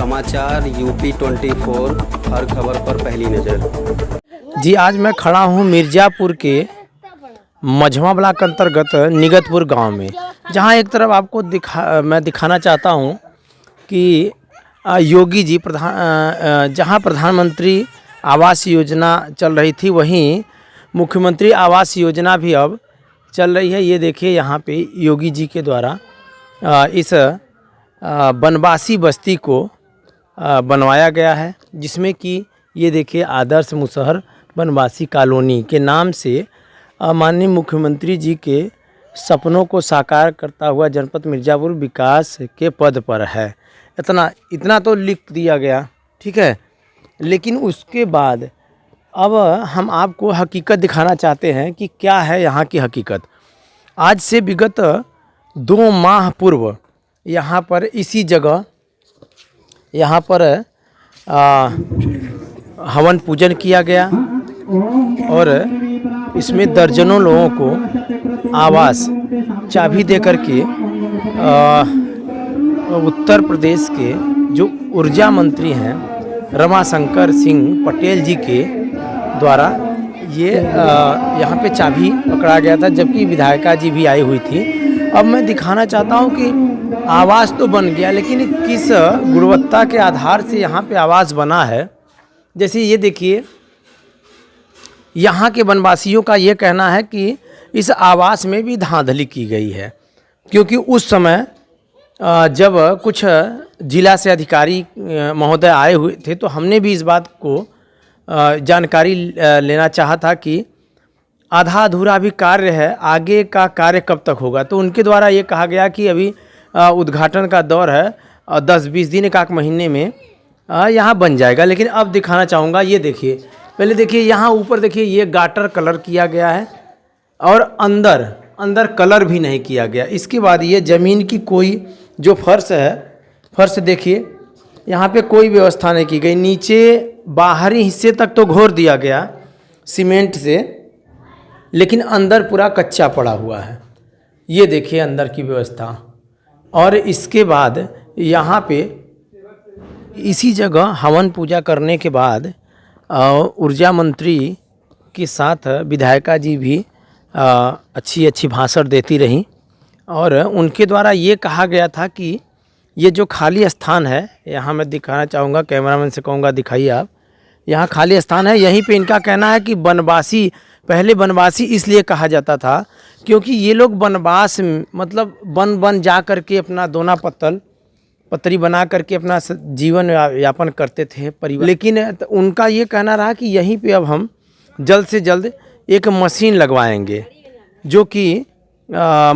समाचार यूपी 24, हर खबर पर पहली नज़र। जी, आज मैं खड़ा हूँ मिर्ज़ापुर के मझवा ब्लॉक अंतर्गत निगतपुर गांव में, जहां एक तरफ आपको मैं दिखाना चाहता हूं कि योगी जी जहां प्रधानमंत्री आवास योजना चल रही थी, वहीं मुख्यमंत्री आवास योजना भी अब चल रही है। ये देखिए, यहाँ पे योगी जी के द्वारा इस बनवासी बस्ती को बनवाया गया है, जिसमें कि ये देखिए आदर्श मुसहर बनवासी कॉलोनी के नाम से माननीय मुख्यमंत्री जी के सपनों को साकार करता हुआ जनपद मिर्ज़ापुर विकास के पद पर है। इतना तो लिख दिया गया, ठीक है, लेकिन उसके बाद अब हम आपको हकीकत दिखाना चाहते हैं कि क्या है यहाँ की हकीकत। आज से विगत 2 माह पूर्व यहाँ पर इसी जगह यहाँ पर हवन पूजन किया गया और इसमें दर्जनों लोगों को आवास चाबी दे करके उत्तर प्रदेश के जो ऊर्जा मंत्री हैं रमाशंकर सिंह पटेल जी के द्वारा ये यहाँ पे चाबी पकड़ा गया था, जबकि विधायिका जी भी आई हुई थी। अब मैं दिखाना चाहता हूँ कि आवास तो बन गया, लेकिन किस गुणवत्ता के आधार से यहाँ पे आवास बना है। जैसे ये देखिए, यहाँ के वनवासियों का ये कहना है कि इस आवास में भी धांधली की गई है, क्योंकि उस समय जब कुछ जिला से अधिकारी महोदय आए हुए थे तो हमने भी इस बात को जानकारी लेना चाहा था कि आधा अधूरा भी कार्य है, आगे का कार्य कब तक होगा। तो उनके द्वारा ये कहा गया कि अभी उद्घाटन का दौर है और 10-20 दिन एक महीने में यहाँ बन जाएगा। लेकिन अब दिखाना चाहूँगा, ये देखिए, पहले देखिए यहाँ ऊपर देखिए, ये गाटर कलर किया गया है और अंदर कलर भी नहीं किया गया। इसके बाद ये ज़मीन की कोई जो फर्श है, फर्श देखिए, यहाँ पे कोई व्यवस्था नहीं की गई। नीचे बाहरी हिस्से तक तो घोर दिया गया सीमेंट से, लेकिन अंदर पूरा कच्चा पड़ा हुआ है। ये देखिए अंदर की व्यवस्था। और इसके बाद यहाँ पे इसी जगह हवन पूजा करने के बाद ऊर्जा मंत्री के साथ विधायिका जी भी अच्छी भाषण देती रहीं और उनके द्वारा ये कहा गया था कि ये जो खाली स्थान है, यहाँ मैं दिखाना चाहूँगा, कैमरामैन से कहूँगा दिखाइए आप, यहाँ खाली स्थान है। यहीं पे इनका कहना है कि बनवासी, पहले बनवासी इसलिए कहा जाता था क्योंकि ये लोग बनवास मतलब बन जा कर के अपना दोना पतरी बना करके अपना जीवन यापन करते थे परिवार। लेकिन उनका ये कहना रहा कि यहीं पे अब हम जल्द से जल्द एक मशीन लगवाएंगे, जो कि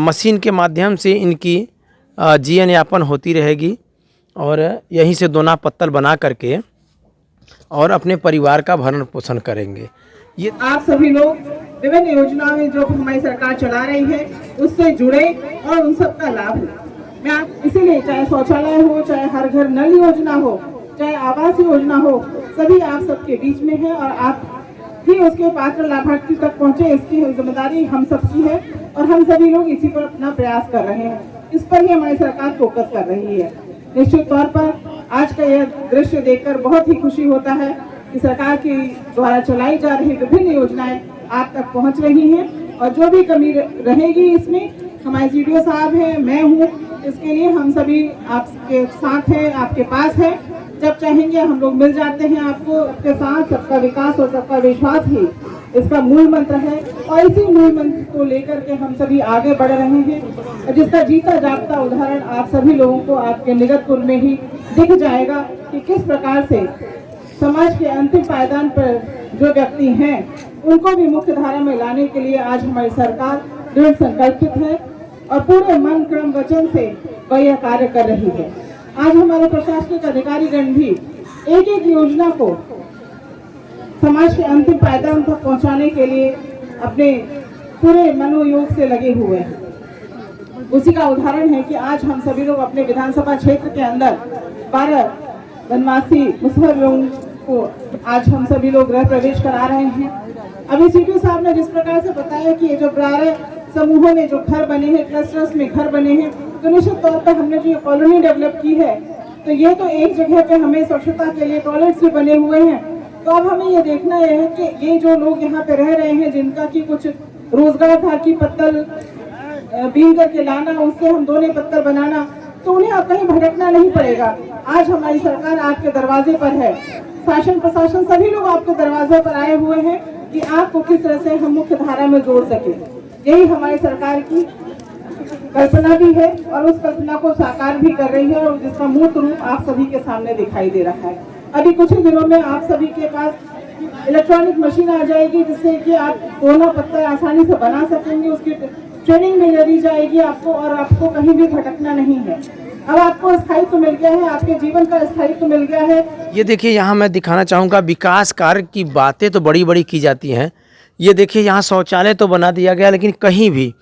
मशीन के माध्यम से इनकी जीवन यापन होती रहेगी और यहीं से दोना पत्तल बना करके और अपने परिवार का भरण पोषण करेंगे। ये आप सभी लोग विभिन्न योजनाएं जो हमारी सरकार चला रही है उससे जुड़े और उन सब का लाभ लें। मैं आप इसीलिए, चाहे शौचालय हो, चाहे हर घर नल योजना हो, चाहे आवास योजना हो, सभी आप सबके बीच में है और आप ही उसके पात्र लाभार्थी तक पहुंचे, इसकी जिम्मेदारी हम सबकी है और हम सभी लोग इसी पर अपना प्रयास कर रहे हैं। इस पर ही हमारी सरकार फोकस कर रही है। निश्चित तौर पर आज का यह दृश्य देखकर बहुत ही खुशी होता है कि सरकार के द्वारा चलाई जा रही विभिन्न योजनाएं आप तक पहुंच रही हैं और जो भी कमी रहेगी इसमें हमारे सीडीओ साहब हैं, मैं हूं, इसके लिए हम सभी आपके साथ हैं, आपके पास है। जब चाहेंगे हम लोग मिल जाते हैं आपको आपके साथ। सबका विकास और सबका विश्वास ही इसका मूल मंत्र है और इसी मूल मंत्र को लेकर के हम सभी आगे बढ़ रहे हैं, जिसका जीता जागता उदाहरण आप सभी लोगों को आपके निगतपुर में ही दिख जाएगा कि किस प्रकार से समाज के अंतिम पायदान पर जो व्यक्ति हैं उनको भी मुख्य धारा में लाने के लिए आज हमारी सरकार दृढ़ संकल्पित है और पूरे मन क्रम वचन से वह यह कार्य कर रही है। आज हमारे प्रशासनिक अधिकारीगण भी एक एक योजना को समाज के अंतिम पायदान तक पहुंचाने के लिए अपने पूरे मनोयोग से लगे हुए हैं। उसी का उदाहरण है कि आज हम सभी लोग अपने विधानसभा क्षेत्र के अंदर 12 वनवासी मुसहर लोगों को आज हम सभी लोग गृह प्रवेश करा रहे हैं। अभी सीडीओ साहब ने जिस प्रकार से बताया कि ये जो 12 समूहों में जो घर बने हैं, क्लस्टर्स में घर बने हैं, तो निश्चित तौर पर हमने जो कॉलोनी डेवलप की है तो ये तो एक जगह पे हमें स्वच्छता के लिए टॉयलेट्स भी बने हुए हैं। तो अब हमें ये देखना है कि ये जो लोग यहाँ पे रह रहे हैं, जिनका की कुछ रोजगार था कि पत्तल बीन करके लाना, उससे हम दोने पत्तल बनाना, तो उन्हें अब कहीं भटकना नहीं पड़ेगा। आज हमारी सरकार आपके दरवाजे पर है, शासन प्रशासन सभी लोग आपके दरवाजे पर आए हुए हैं कि आपको किस तरह से हम मुख्य धारा में जोड़ सके। यही हमारी सरकार की कल्पना भी है और उस कल्पना को साकार भी कर रही है और जिसका मूर्त रूप आप सभी के सामने दिखाई दे रहा है। अभी कुछ ही दिनों में आप सभी के पास इलेक्ट्रॉनिक मशीन आ जाएगी, जिससे कि आप दोना पत्थर आसानी से बना सकेंगे। उसकी ट्रेनिंग में दी जाएगी आपको और आपको कहीं भी भटकना नहीं है। अब आपको स्थायित्व मिल गया है, आपके जीवन का स्थायित्व मिल गया है। ये देखिए, यहाँ मैं दिखाना चाहूँगा, विकास कार्य की बातें तो बड़ी बड़ी की जाती हैं। ये देखिए, यहाँ शौचालय तो बना दिया गया, लेकिन कहीं भी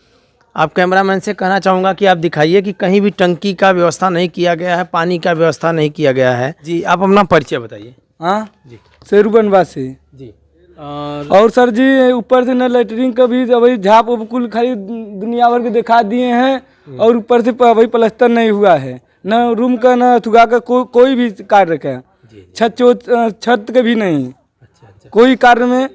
आप कैमरामैन से कहना चाहूँगा कि आप दिखाइए कि कहीं भी टंकी का व्यवस्था नहीं किया गया है, पानी का व्यवस्था नहीं किया गया है। जी, आप अपना परिचय बताइए। हाँ जी, शेरू बनवासी जी। और सर जी ऊपर से न लेटरिन का भी वही झाप कुल खाली दुनिया भर के दिखा दिए हैं और ऊपर से वही प्लास्टर नहीं हुआ है, न रूम का न थुगा का कोई भी कार्य का छत के भी नहीं। अच्छा। कोई कार्य में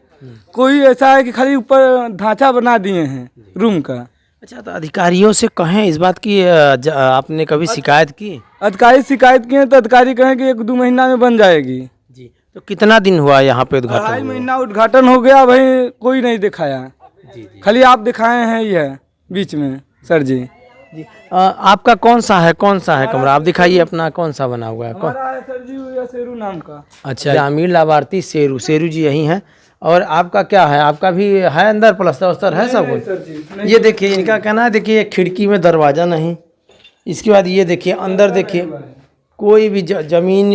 कोई ऐसा है कि खाली ऊपर ढांचा बना दिए हैं रूम का। अच्छा, तो अधिकारियों से कहें इस बात की, आपने कभी शिकायत की? अधिकारी शिकायत किए तो अधिकारी कहें कि 1-2 महीना में बन जाएगी। जी, तो कितना दिन हुआ यहाँ पे उद्घाटन? 2.5 महीना उद्घाटन हो गया, भाई कोई नहीं दिखाया। जी। खाली आप दिखाए हैं ये बीच में सर जी। जी, आपका कौन सा है कमरा? आप दिखाइए अपना, कौन सा बना हुआ है? हमारा है सर जी ये शेरू नाम का। अच्छा, ग्रामीण लाभार्थी शेरू जी यही हैं। और आपका क्या है? आपका भी है अंदर प्लास्टर वस्तर है सब कुछ? ये देखिए, इनका कहना है, देखिए खिड़की में दरवाज़ा नहीं। इसके बाद ये देखिए अंदर, देखिए कोई भी ज़मीन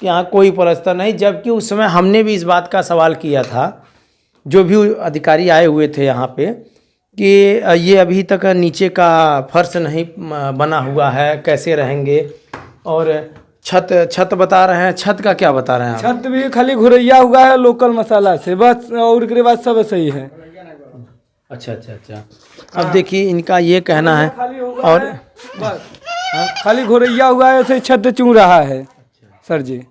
यहाँ कोई प्लास्टर नहीं। जबकि उस समय हमने भी इस बात का सवाल किया था, जो भी अधिकारी आए हुए थे यहाँ पे, कि ये अभी तक नीचे का फर्श नहीं बना हुआ है, कैसे रहेंगे? और छत बता रहे हैं, छत का क्या बता रहे हैं आप? छत भी खाली घुरैया हुआ है लोकल मसाला से बस, और उसके बाद सब सही है। अच्छा। अब देखिए, इनका ये कहना है, और बस खाली घुरैया हुआ है, ऐसे छत चूं रहा है सर जी।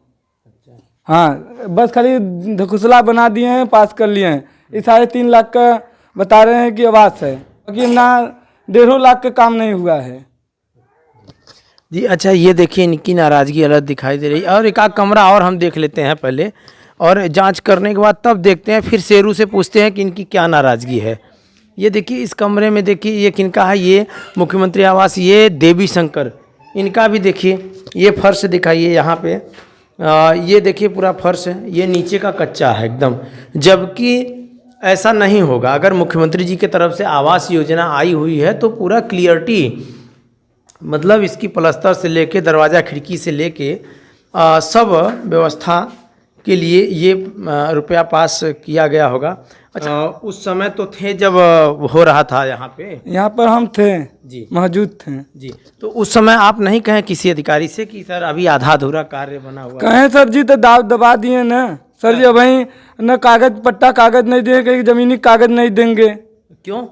हाँ, बस खाली धकुसला बना दिए हैं, पास कर लिए हैं। ये 3.5 लाख का बता रहे हैं कि आवास है, बाकी ना 1.5 लाख का काम नहीं हुआ है। जी, अच्छा, ये देखिए इनकी नाराज़गी अलग दिखाई दे रही है। और एक आध कमरा और हम देख लेते हैं पहले, और जांच करने के बाद तब देखते हैं, फिर शेरू से पूछते हैं कि इनकी क्या नाराज़गी है। ये देखिए, इस कमरे में देखिए ये किनका है? ये मुख्यमंत्री आवास, ये देवी शंकर, इनका भी देखिए ये फर्श दिखाइए यहाँ पे। ये देखिए पूरा फर्श है, ये नीचे का कच्चा है एकदम। जबकि ऐसा नहीं होगा, अगर मुख्यमंत्री जी की तरफ से आवास योजना आई हुई है तो पूरा क्लियरिटी, मतलब इसकी प्लास्टर से लेके दरवाज़ा खिड़की से लेके सब व्यवस्था के लिए ये रुपया पास किया गया होगा। अच्छा, उस समय तो थे जब हो रहा था यहाँ पर हम थे जी, मौजूद थे जी। तो उस समय आप नहीं कहें किसी अधिकारी से कि सर अभी आधा अधूरा कार्य बना हुआ? कहें सर जी तो दबा दिए ना सर जी। भाई न कागज पट्टा कागज नहीं देंगे, कहीं जमीनी कागज नहीं देंगे। क्यों?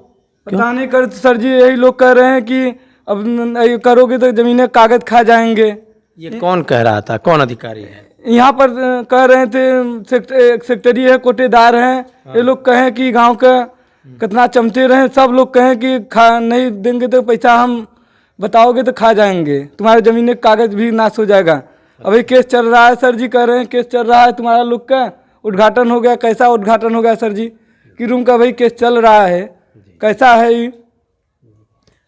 पता नहीं कर सर जी, यही लोग कह रहे हैं कि अब करोगे तो जमीनें कागज खा जाएंगे। ये कौन कह रहा था? कौन अधिकारी है? यहाँ पर कह रहे थे सेक्रेटरी है, कोटेदार हैं। ये लोग कहें कि गांव का कितना चमचे रहे, सब लोग कहें कि नहीं देंगे तो पैसा हम बताओगे तो खा जाएंगे, तुम्हारे जमीन का कागज भी नाश हो जाएगा। अभी केस चल रहा है सर जी, कह रहे हैं केस चल रहा है, तुम्हारा लोग का उद्घाटन हो गया। कैसा उद्घाटन हो गया सर जी? कि रूम का भाई केस चल रहा है, कैसा है ये?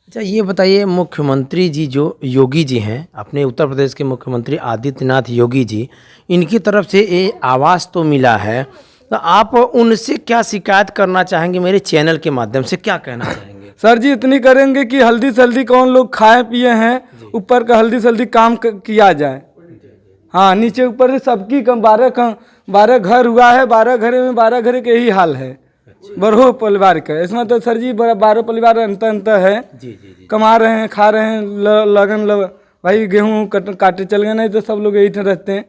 अच्छा, ये बताइए, मुख्यमंत्री जी जो योगी जी हैं, अपने उत्तर प्रदेश के मुख्यमंत्री आदित्यनाथ योगी जी, इनकी तरफ से ये आवास तो मिला है, तो आप उनसे क्या शिकायत करना चाहेंगे? मेरे चैनल के माध्यम से क्या कहना चाहेंगे? सर जी इतनी करेंगे कि हल्दी सल्दी कौन लोग खाए पिए हैं, ऊपर का हल्दी सल्दी काम किया जाए। हाँ, नीचे ऊपर से सबकी 12 घर हुआ है, 12 घरे में 12 घरे के यही हाल है, बरहो परिवार का। इसमें तो सर जी 12 परिवार अंत है, कमा रहे हैं, खा रहे हैं, लगन भाई गेहूँ काटे चल गए, नहीं तो सब लोग यही रहते हैं।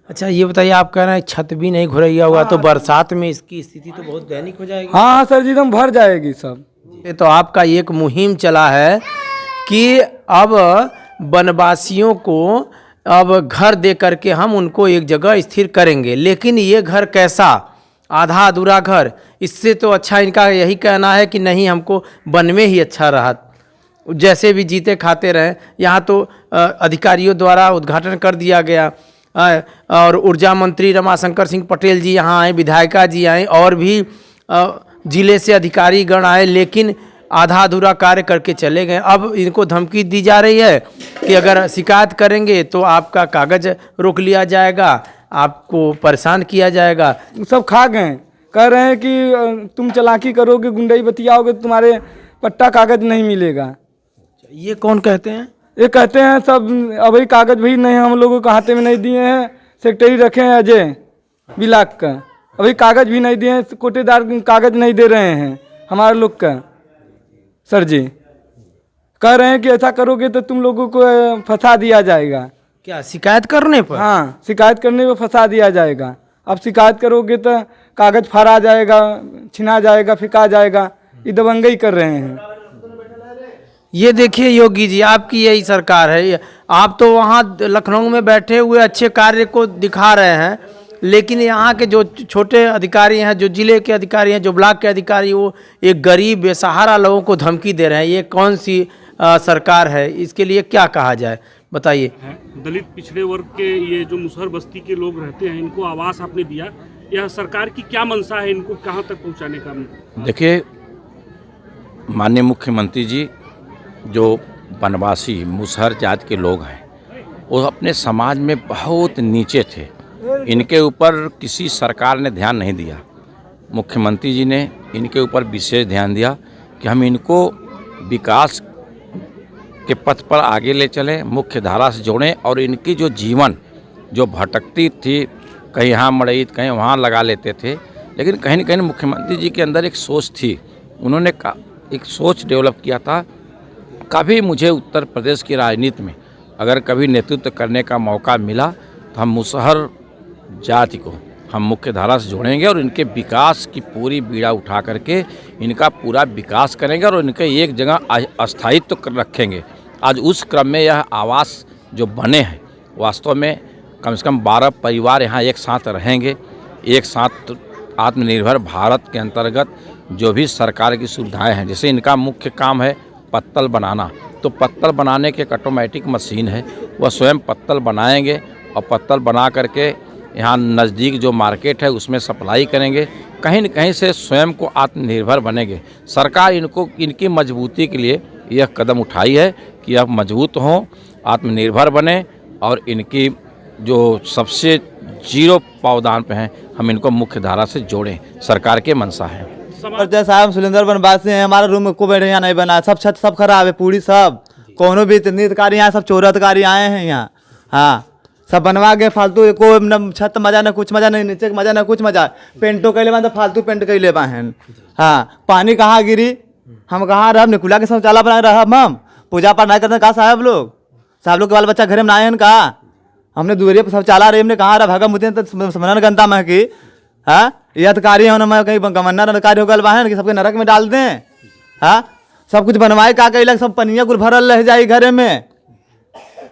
अच्छा, ये बताइए, आप कह रहे हैं छत भी नहीं घुरैया हुआ, तो बरसात में इसकी स्थिति तो बहुत दैनिक हो जाएगी। हाँ सर जी, एकदम भर जाएगी सब। ये तो आपका एक मुहिम चला है कि अब वनवासियों को अब घर दे करके हम उनको एक जगह स्थिर करेंगे। लेकिन ये घर कैसा, आधा अधूरा घर, इससे तो अच्छा इनका यही कहना है कि नहीं, हमको वन में ही अच्छा रहा, जैसे भी जीते खाते रहें। यहाँ तो अधिकारियों द्वारा उद्घाटन कर दिया गया और ऊर्जा मंत्री रमाशंकर सिंह पटेल जी यहाँ आए, विधायिका जी आए और भी जिले से अधिकारी गण आए, लेकिन आधा अधूरा कार्य करके चले गए। अब इनको धमकी दी जा रही है कि अगर शिकायत करेंगे तो आपका कागज रोक लिया जाएगा, आपको परेशान किया जाएगा। सब खा गए, कह रहे हैं कि तुम चालाकी करोगे, गुंडई बतियाओगे तो तुम्हारे पट्टा कागज नहीं मिलेगा। ये कौन कहते हैं? ये कहते हैं सब, अभी कागज भी नहीं हम लोगों को हाथे में नहीं दिए हैं, सेक्रेटरी रखे हैं अजय बिलाक का, अभी कागज भी नहीं दिए हैं, कोटेदार कागज नहीं दे रहे हैं हमारे लोग का। सर जी कह रहे हैं कि ऐसा करोगे तो तुम लोगों को फंसा दिया जाएगा। क्या शिकायत करने पर? हाँ, शिकायत करने पर फंसा दिया जाएगा। अब शिकायत करोगे तो कागज फरा जाएगा, छिना जाएगा, फेंका जाएगा, ये दबंगई कर रहे हैं। ये देखिए योगी जी, आपकी यही सरकार है। आप तो वहाँ लखनऊ में बैठे हुए अच्छे कार्य को दिखा रहे हैं, लेकिन यहाँ के जो छोटे अधिकारी हैं, जो जिले के अधिकारी हैं, जो ब्लॉक के अधिकारी, वो एक गरीब बेसहारा लोगों को धमकी दे रहे हैं। ये कौन सी सरकार है? इसके लिए क्या कहा जाए, बताइए। दलित पिछड़े वर्ग के ये जो मुसहर बस्ती के लोग रहते हैं, इनको आवास आपने दिया, यह सरकार की क्या मंशा है, इनको कहाँ तक पहुँचाने का? देखिए, माननीय मुख्यमंत्री जी जो वनवासी मुसहर जात के लोग हैं, वो अपने समाज में बहुत नीचे थे, इनके ऊपर किसी सरकार ने ध्यान नहीं दिया। मुख्यमंत्री जी ने इनके ऊपर विशेष ध्यान दिया कि हम इनको विकास के पथ पर आगे ले चलें, मुख्य धारा से जोड़ें और इनकी जो जीवन जो भटकती थी, कहीं यहाँ मड़ई कहीं वहाँ लगा लेते थे, लेकिन कहीं न कहीं मुख्यमंत्री जी के अंदर एक सोच थी, उन्होंने एक सोच डेवलप किया था। कभी मुझे उत्तर प्रदेश की राजनीति में अगर कभी नेतृत्व करने का मौका मिला तो हम मुसहर जाति को हम मुख्य धारा से जोड़ेंगे और इनके विकास की पूरी बीड़ा उठा करके इनका पूरा विकास करेंगे और इनके एक जगह अस्थायित्व रखेंगे। आज उस क्रम में यह आवास जो बने हैं, वास्तव में कम से कम 12 परिवार यहाँ एक साथ रहेंगे। एक साथ आत्मनिर्भर भारत के अंतर्गत जो भी सरकार की सुविधाएं हैं, जैसे इनका मुख्य काम है पत्तल बनाना, तो पत्तल बनाने की एक ऑटोमेटिक मशीन है, वह स्वयं पत्तल बनाएंगे और पत्तल बना करके यहाँ नज़दीक जो मार्केट है उसमें सप्लाई करेंगे। कहीं न कहीं से स्वयं को आत्मनिर्भर बनेंगे। सरकार इनको इनकी मजबूती के लिए यह कदम उठाई है कि अब मजबूत हों, आत्मनिर्भर बने और इनकी जो सबसे जीरो पावदान पे हैं, हम इनको मुख्य धारा से जोड़ें, सरकार के मंशा है। जैसा हम सुलेंदर बनवासी हैं, हमारा रूम को बैठे यहाँ नहीं बना, सब छत सब खराब है, पूरी सब, कोनो भी अधिकारी यहाँ सब चोर अधिकारी आए हैं यहाँ। हाँ, सब बनवा गए फालतू, को न छत मजा न कुछ मजा, नहीं नीचे मजा न कुछ मजा, पेंटो कैले बा फालतू पेंट कैले बा हैं। हाँ, पानी कहाँ गिरी, हम कहाँ रह, निकुला के शौचालय बना रहा, हम पूजा पाठ नहीं करते कहा साहब लोग के बाल बच्चा घर में आए हैं कहा, हमने दूरिया पर शौचालय रहे, हमने कहाँ रहा भागा मुझे तो समझन गंता में कि हाँ ये अधिकारी है मैं कहीं गवर्नर अधिकारी हो गल बहन कि सबके नरक में डाल दें। हाँ, सब कुछ बनवाए का कैलक, सब पनिया कुल भरल रह जाए घरे में।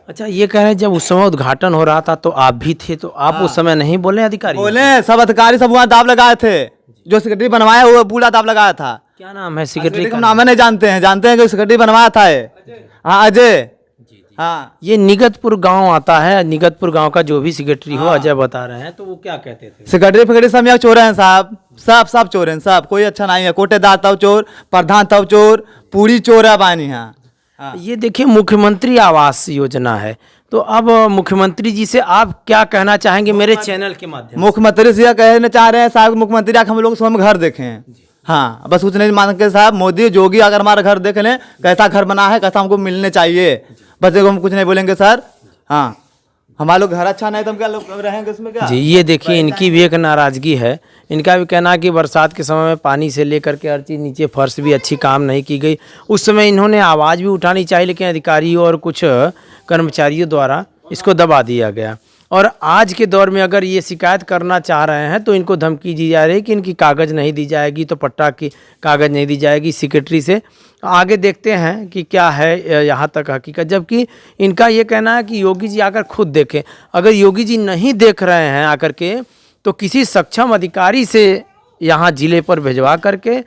अच्छा, ये कह रहे हैं जब उस समय उद्घाटन हो रहा था तो आप भी थे, तो आप उस समय नहीं बोले? अधिकारी बोले, सब अधिकारी सब वहाँ दाव लगाए थे, जो सेक्रेटरी बनवाया हुआ पूरा दाव लगाया था। क्या नाम है सेक्रेटरी का? नाम नहीं जानते हैं, जानते हैं कि सेक्रेटरी बनवाया था। हाँ, अजय। हाँ, ये निगतपुर गांव आता है, निगतपुर गांव का जो भी सेक्रेटरी हो, अजय बता रहे हैं, तो वो क्या कहते थे? सेक्रेटरी फिक्रेटरी सब यहाँ चोर हैं साहब, सब चोर हैं, सब कोई अच्छा नहीं है। कोटेदार तब चोर, प्रधान तब चोर, पूरी चोर है बानी यहाँ। ये देखिए, मुख्यमंत्री आवास योजना है, तो अब मुख्यमंत्री जी से आप क्या कहना चाहेंगे मेरे चैनल के माध्यम? मुख्यमंत्री से यह कहना चाह रहे हैं साहब, मुख्यमंत्री आके हम लोग स्वयं घर देखें। हाँ, बस कुछ नहीं मांग के साहब, मोदी योगी अगर हमारा घर देख लें, कैसा घर बना है, कैसा हमको मिलने चाहिए, बस हम कुछ नहीं बोलेंगे सर। हाँ, हमारा लोग घर अच्छा नहीं तो हम क्या लोग रहेंगे इसमें क्या? जी, ये देखिए, इनकी भी एक नाराजगी है। इनका भी कहना है कि बरसात के समय में पानी से लेकर के हर चीज़, नीचे फर्श भी अच्छी काम नहीं की गई। उस समय इन्होंने आवाज़ भी उठानी चाहिए, लेकिन अधिकारियों और कुछ कर्मचारियों द्वारा इसको दबा दिया गया। और आज के दौर में अगर ये शिकायत करना चाह रहे हैं तो इनको धमकी दी जा रही है कि इनकी कागज़ नहीं दी जाएगी, तो पट्टा की कागज़ नहीं दी जाएगी सेक्रेटरी से, आगे देखते हैं कि क्या है यहाँ तक हकीकत, जबकि इनका ये कहना है कि योगी जी आकर खुद देखें। अगर योगी जी नहीं देख रहे हैं आकर के, तो किसी सक्षम अधिकारी से यहाँ ज़िले पर भिजवा करके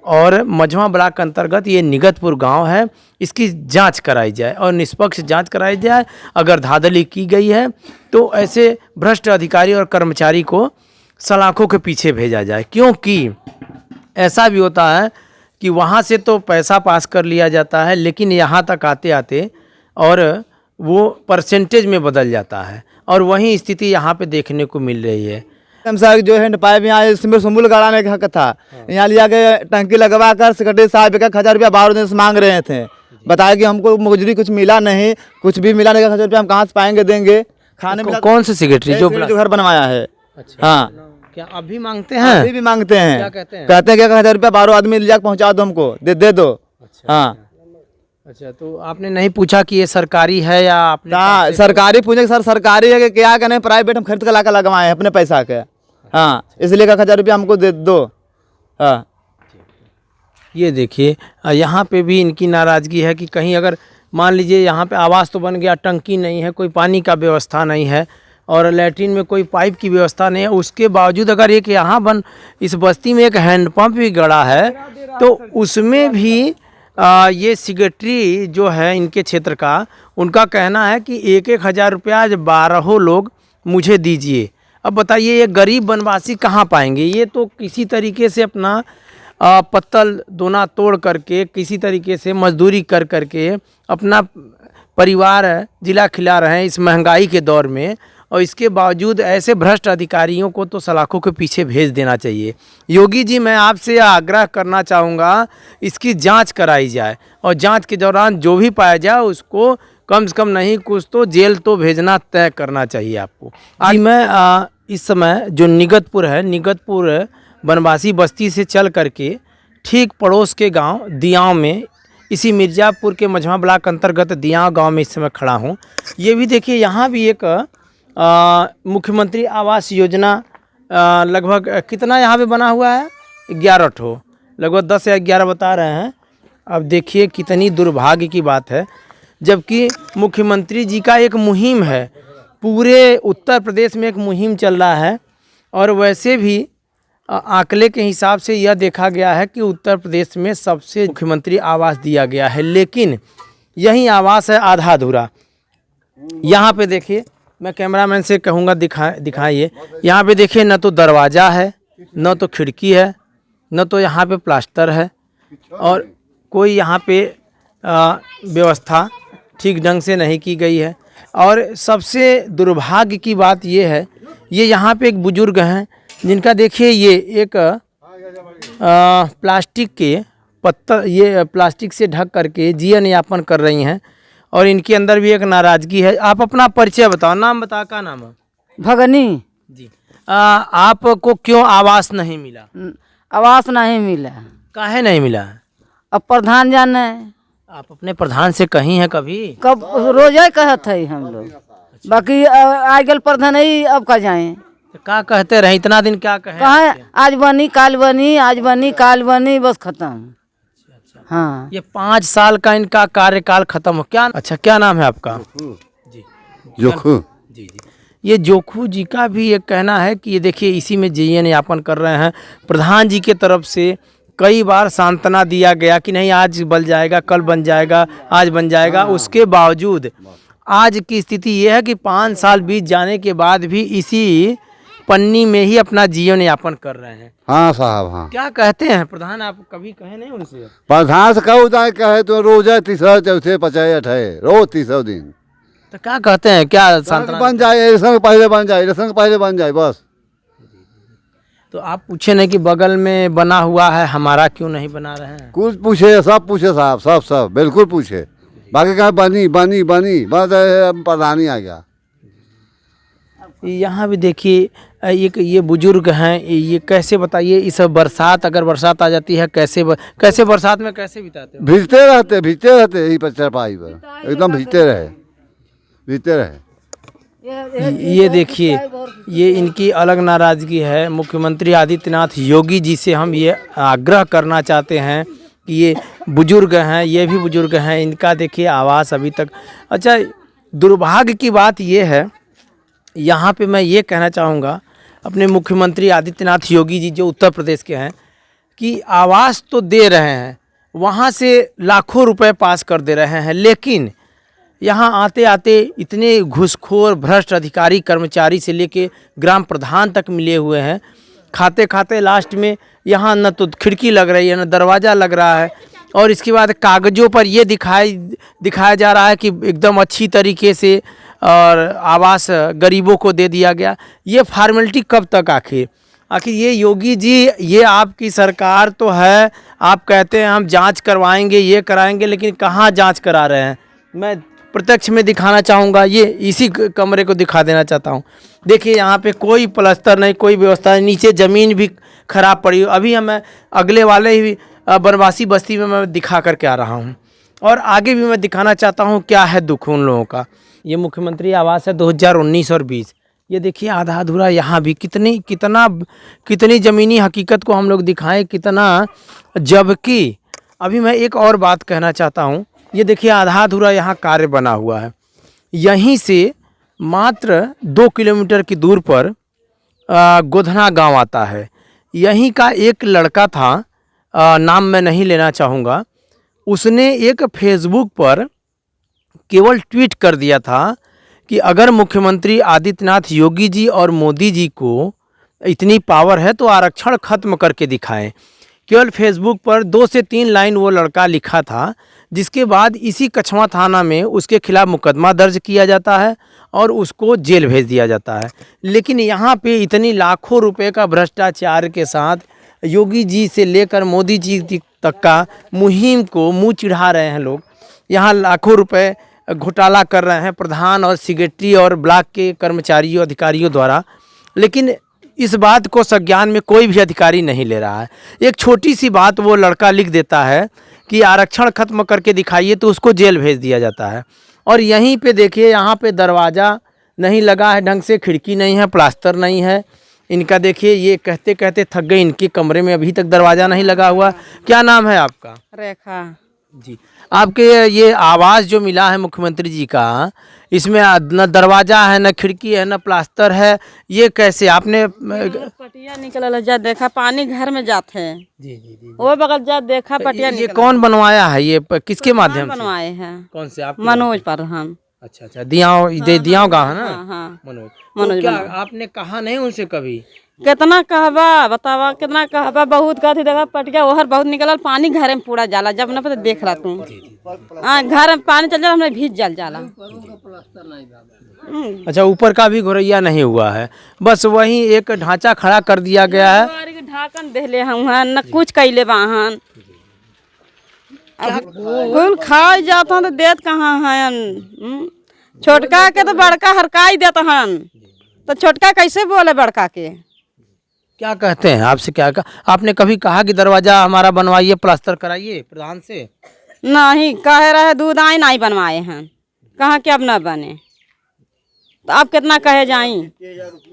और मझवा ब्लॉक अंतर्गत ये निगतपुर गांव है, इसकी जांच कराई जाए और निष्पक्ष जांच कराई जाए। अगर धांधली की गई है तो ऐसे भ्रष्ट अधिकारी और कर्मचारी को सलाखों के पीछे भेजा जाए, क्योंकि ऐसा भी होता है कि वहाँ से तो पैसा पास कर लिया जाता है, लेकिन यहाँ तक आते आते और वो परसेंटेज में बदल जाता है, और वही स्थिति यहाँ पे देखने को मिल रही है। सर जो हैंड पाइप यहाँ इसमें सुम्बुल गड़ाने का हक था, यहाँ लिया के टंकी लगवा कर सेक्रेटरी साहब 1,000 रुपया 12 दिन से मांग रहे थे। बताया कि हमको मजदूरी कुछ मिला नहीं, कुछ भी मिला नहीं, 1,000 रुपया हम कहाँ से पाएंगे देंगे। खाने में कौन से सेक्रेटरी जो घर बनवाया है? अच्छा, हाँ, क्या अभी मांगते हैं? अभी भी मांगते हैं। क्या कहते हैं? कहते हैं कि 1,000 रुपया 12 आदमी लिया पहुँचा दो, हमको दे दो। हाँ, अच्छा, तो आपने नहीं पूछा कि ये सरकारी है या आपने? हाँ, सरकारी पूछे सर सरकारी है कि क्या कहने, प्राइवेट हम खरीद कर ला कर लगवाए हैं अपने पैसा के। हाँ, इसलिए 1,000 रुपया हमको दे दो। हाँ, ये देखिए यहाँ पे भी इनकी नाराज़गी है कि कहीं अगर मान लीजिए यहाँ पे आवास तो बन गया, टंकी नहीं है, कोई पानी का व्यवस्था नहीं है और लैट्रिन में कोई पाइप की व्यवस्था नहीं है, उसके बावजूद अगर एक यहाँ इस बस्ती में एक हैंडपम्प भी गड़ा है, तो उसमें भी ये सेक्रेटरी जो है इनके क्षेत्र का, उनका कहना है कि 1,000 रुपया आज 12 लोग मुझे दीजिए। अब बताइए ये गरीब वनवासी कहाँ पाएंगे? ये तो किसी तरीके से अपना पत्तल दोना तोड़ करके, किसी तरीके से मजदूरी कर करके अपना परिवार जिला खिला रहे हैं इस महंगाई के दौर में, और इसके बावजूद ऐसे भ्रष्ट अधिकारियों को तो सलाखों के पीछे भेज देना चाहिए। योगी जी, मैं आपसे आग्रह करना चाहूँगा इसकी जांच कराई जाए, और जांच के दौरान जो भी पाया जाए उसको कम से कम नहीं कुछ तो जेल तो भेजना तय करना चाहिए आपको। आज मैं इस समय जो निगतपुर है, निगतपुर बनवासी बस्ती से चल करके ठीक पड़ोस के गांव दियाँव में, इसी मिर्ज़ापुर के मझवा ब्लॉक अंतर्गत दियाँव गांव में इस समय खड़ा हूं। ये भी देखिए, यहाँ भी एक मुख्यमंत्री आवास योजना लगभग कितना यहाँ पे बना हुआ है? 11 ठो, लगभग 10 या 11 बता रहे हैं। अब देखिए कितनी दुर्भाग्य की बात है, जबकि मुख्यमंत्री जी का एक मुहिम है, पूरे उत्तर प्रदेश में एक मुहिम चल रहा है, और वैसे भी आंकड़े के हिसाब से यह देखा गया है कि उत्तर प्रदेश में सबसे मुख्यमंत्री आवास दिया गया है, लेकिन यही आवास है आधा अधूरा। यहाँ पे देखिए, मैं कैमरामैन से कहूँगा दिखाइए, यहाँ पे देखिए न तो दरवाज़ा है, न तो खिड़की है, न तो यहाँ पे प्लास्टर है, और कोई यहाँ पे व्यवस्था ठीक ढंग से नहीं की गई है। और सबसे दुर्भाग्य की बात ये है, ये यहाँ पे एक बुजुर्ग हैं जिनका देखिए ये एक प्लास्टिक के पत्थर, ये प्लास्टिक से ढक करके जीवन यापन कर रही हैं, और इनके अंदर भी एक नाराज़गी है। आप अपना परिचय बताओ, नाम बताओ, क्या नाम है? भगनी जी। आपको क्यों आवास नहीं मिला? आवास नहीं मिला। काहे नहीं मिला? अब प्रधान जाने। आप अपने प्रधान से कहीं हैं कभी? कब रोज ही कहते हैं हम लोग, बाकी आजकल प्रधान ही अब का जाए। क्या कहते रहे इतना दिन? क्या कहे? कहा आज बनी काल बनी, आज बनी काल बनी, बस खत्म। हाँ, ये 5 साल का इनका कार्यकाल खत्म हो। क्या अच्छा, क्या नाम है आपका? जी, जोखू। जी जी, ये जोखू जी का भी ये कहना है कि ये देखिए इसी में जीवन यापन कर रहे हैं। प्रधान जी के तरफ से कई बार सांत्वना दिया गया कि नहीं आज बन जाएगा, कल बन जाएगा, आज बन जाएगा, उसके बावजूद आज की स्थिति ये है कि 5 साल बीत जाने के बाद भी इसी पन्नी में ही अपना जीवन यापन कर रहे हैं। हाँ साहब, हाँ। क्या कहते हैं प्रधान? आप कभी कहे नहीं उनसे? प्रधान से कहूँ कहे तो रोज है 3 चौथे 50 रोज 3 दिन। तो क्या कहते हैं? क्या सांत्वना? बन जाए, इलेक्शन पहले बन जाए, इलेक्शन पहले बन जाए बस। तो आप पूछे नहीं कि बगल में बना हुआ है, हमारा क्यों नहीं बना रहे हैं? कुछ पूछे, सब पूछे साहब, सब बिल्कुल पूछे, बाकी कहा बनी बनी बनी, बस प्रधान ही आ गया। यहाँ भी देखिए एक ये बुजुर्ग हैं, ये कैसे बताइए, इस बरसात, अगर बरसात आ जाती है कैसे बरसात में कैसे बिताते हो? भीजते रहते यही पर चरपाई पर एकदम भीजते रहे। ये देखिए, ये इनकी अलग नाराज़गी है। मुख्यमंत्री आदित्यनाथ योगी जी से हम ये आग्रह करना चाहते हैं कि ये बुजुर्ग हैं, ये भी बुजुर्ग हैं, इनका देखिए आवास अभी तक। अच्छा, दुर्भाग्य की बात ये है, यहाँ पे मैं ये कहना चाहूँगा अपने मुख्यमंत्री आदित्यनाथ योगी जी जो उत्तर प्रदेश के हैं कि आवास तो दे रहे हैं, वहाँ से लाखों रुपए पास कर दे रहे हैं, लेकिन यहाँ आते आते इतने घूसखोर भ्रष्ट अधिकारी कर्मचारी से लेके ग्राम प्रधान तक मिले हुए हैं। खाते खाते लास्ट में यहाँ न तो खिड़की लग रही है, न दरवाज़ा लग रहा है, और इसके बाद कागज़ों पर ये दिखाया जा रहा है कि एकदम अच्छी तरीके से और आवास गरीबों को दे दिया गया। ये फॉर्मेलिटी कब तक? आखिर ये योगी जी, ये आपकी सरकार तो है, आप कहते हैं हम जांच करवाएंगे, ये कराएंगे, लेकिन कहाँ जांच करा रहे हैं? मैं प्रत्यक्ष में दिखाना चाहूँगा, ये इसी कमरे को दिखा देना चाहता हूँ। देखिए यहाँ पे कोई प्लास्टर नहीं, कोई व्यवस्था नहीं, नीचे ज़मीन भी खराब पड़ी। अभी हम अगले वाले ही बनवासी बस्ती में मैं दिखा करके आ रहा हूँ, और आगे भी मैं दिखाना चाहता हूँ क्या है दुख उन लोगों का। ये मुख्यमंत्री आवास है 2019 और 20। ये देखिए आधा अधूरा, यहाँ भी कितनी ज़मीनी हकीकत को हम लोग दिखाएं कितना। जबकि अभी मैं एक और बात कहना चाहता हूँ, ये देखिए आधा अधूरा यहाँ कार्य बना हुआ है। यहीं से मात्र 2 किलोमीटर की दूर पर गोधना गांव आता है। यहीं का एक लड़का था, नाम मैं नहीं लेना चाहूँगा, उसने एक फेसबुक पर केवल ट्वीट कर दिया था कि अगर मुख्यमंत्री आदित्यनाथ योगी जी और मोदी जी को इतनी पावर है तो आरक्षण खत्म करके दिखाएं। केवल फेसबुक पर 2 से 3 लाइन वो लड़का लिखा था, जिसके बाद इसी कछवा थाना में उसके खिलाफ मुकदमा दर्ज किया जाता है और उसको जेल भेज दिया जाता है। लेकिन यहाँ पे इतनी लाखों रुपए का भ्रष्टाचार के साथ योगी जी से लेकर मोदी जी तक का मुहिम को मुँह चिढ़ा रहे हैं लोग। यहाँ लाखों रुपए घोटाला कर रहे हैं प्रधान और सेक्रेटरी और ब्लॉक के कर्मचारियों अधिकारियों द्वारा, लेकिन इस बात को संज्ञान में कोई भी अधिकारी नहीं ले रहा है। एक छोटी सी बात वो लड़का लिख देता है कि आरक्षण खत्म करके दिखाइए, तो उसको जेल भेज दिया जाता है। और यहीं पे देखिए, यहाँ पे दरवाज़ा नहीं लगा है ढंग से, खिड़की नहीं है, प्लास्टर नहीं है। इनका देखिए, ये कहते कहते थक गए, इनके कमरे में अभी तक दरवाज़ा नहीं लगा हुआ। क्या नाम है आपका? रेखा जी। आपके ये आवास जो मिला है मुख्यमंत्री जी का, इसमें न दरवाजा है, न खिड़की है, न प्लास्टर है, ये कैसे आपने? पटिया निकल जा, देखा पानी घर में जाते हैं। जी। वो बगल जा, देखा पटिया ये कौन बनवाया है? ये किसके माध्यम से बनवाए हैं? कौन से? आप? मनोज प्रधान। अच्छा, दियाओ गाँव है ना? हाँ। मनोज। तो क्या आपने कहा नहीं उनसे कभी? कितना कहबा बतावा, कितना कहबा, बहुत कहती देखा पटिया ओहर बहुत निकल, पानी घर में पूरा जाला, जब न पता देख रहा तू। हाँ, घर में पानी चल जाला, हमने भीज जाला। अच्छा, ऊपर का भी घोरैया नहीं हुआ है, बस वही एक ढांचा खड़ा कर दिया गया है। ढाकन देले हम न कुछ कैले बाहन, कुल खा जाता तो देत कहाँ है? छोटका के तो बड़का हरकाई देता हन, तो छोटका कैसे बोले बड़का के? क्या कहते हैं आपसे? क्या आपने कभी कहा कि दरवाजा हमारा बनवाइए, प्लास्टर कराइए प्रधान से? नहीं, कह रहे दूध आई नहीं बनवाए हैं, कहाँ के अब न बने, तो आप कितना कहे जाई?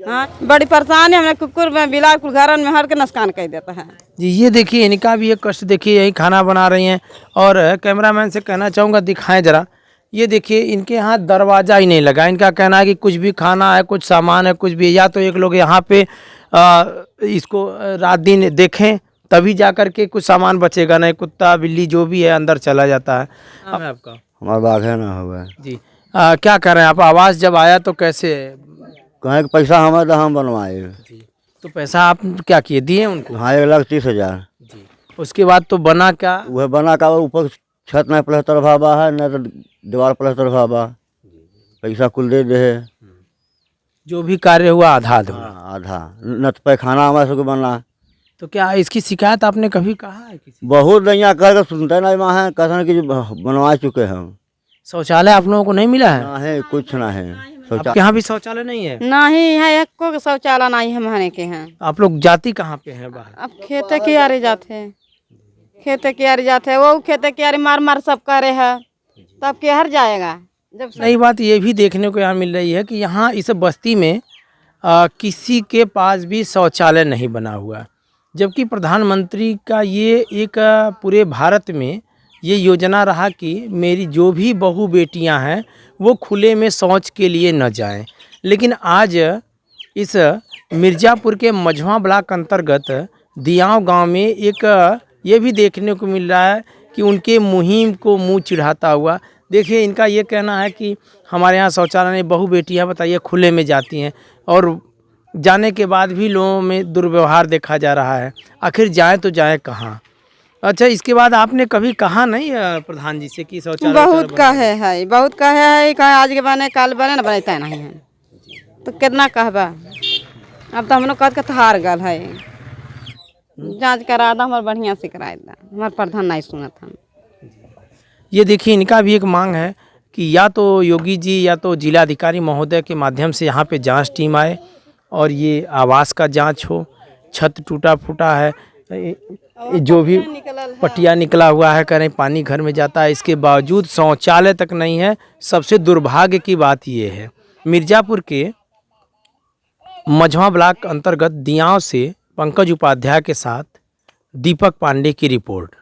हाँ, बड़ी परेशानी, हमने कुकुर में बिलार कुल घरन में हर के नुकसान कर देता है। जी, ये देखिए इनका भी एक कष्ट देखिए, यही खाना बना रही हैं। और कैमरामैन से कहना चाहूँगा दिखाएं ज़रा, ये देखिए इनके यहाँ दरवाज़ा ही नहीं लगा। इनका कहना है कि कुछ भी खाना है, कुछ सामान है, कुछ भी, या तो एक लोग यहाँ पे इसको रात दिन देखें तभी जा कर के कुछ सामान बचेगा, नहीं कुत्ता बिल्ली जो भी है अंदर चला जाता है। आपका? हमारा बात है ना हुआ जी। क्या कर रहे हैं आप? आवास जब आया तो कैसे? कहें कि पैसा हमारे तो हम बनवाए। तो पैसा आप क्या किए, दिए उनको? हाँ, 1,30,000। जी। उसके बाद तो बना क्या? वह बना का ऊपर छत नहीं प्लास्टर भाबा है, न तो दीवार प्लास्टर भाबा, पैसा कुल दे दे। जो भी कार्य हुआ आधा अधूरा। आधा न तो पैखाना हमारे सबको बना। तो क्या इसकी शिकायत आपने कभी कहा है किसी? बहुत दैया कर सुनते नहीं वहाँ कहते हैं कि बनवा चुके हम। शौचालय आप लोगों को नहीं मिला है? ना है, कुछ ना है। आपके यहाँ भी शौचालय नहीं है? नहीं है, एक को शौचालय नहीं है हमारे के हैं। आप लोग जाती कहाँ पे हैं बाहर? अब खेते की आरे जाते हैं, खेते की आरे जाते हैं, वो खेते की आरे मार मार सब करे है, तब के हर जाएगा। जब नई बात ये भी देखने को यहाँ मिल रही है कि यहाँ इस बस्ती में किसी के पास भी शौचालय नहीं बना हुआ है। जबकि प्रधानमंत्री का ये एक पूरे भारत में ये योजना रहा कि मेरी जो भी बहू बेटियां हैं वो खुले में शौच के लिए न जाएं। लेकिन आज इस मिर्ज़ापुर के मझवा ब्लॉक अंतर्गत दियाँव गांव में एक ये भी देखने को मिल रहा है कि उनके मुहिम को मुंह चिढ़ाता हुआ। देखिए, इनका ये कहना है कि हमारे यहाँ शौचालय में बहू बेटियाँ बताइए खुले में जाती हैं और जाने के बाद भी लोगों में दुर्व्यवहार देखा जा रहा है। आखिर जाएं तो जाएं कहाँ? अच्छा, इसके बाद आपने कभी कहा नहीं प्रधान जी से कि शौचालय बहुत कहे है, बहुत कहे है, कहे आज के बने कल बने, न बनता नहीं है तो कितना कहबा। अब तो हम लोग कह के हार गल है। जांच करा दा, हमारे बढ़िया से कराए दा, हमारे प्रधान नहीं सुनत हम। ये देखिए, इनका भी एक मांग है कि या तो योगी जी या तो जिलाधिकारी महोदय के माध्यम से यहाँ पे जांच टीम आए और ये आवास का जांच हो। छत टूटा फूटा है, जो भी पटिया निकला हुआ है, करें पानी घर में जाता है, इसके बावजूद शौचालय तक नहीं है। सबसे दुर्भाग्य की बात ये है। मिर्ज़ापुर के मझवा ब्लॉक अंतर्गत दियाँव से पंकज उपाध्याय के साथ दीपक पांडे की रिपोर्ट।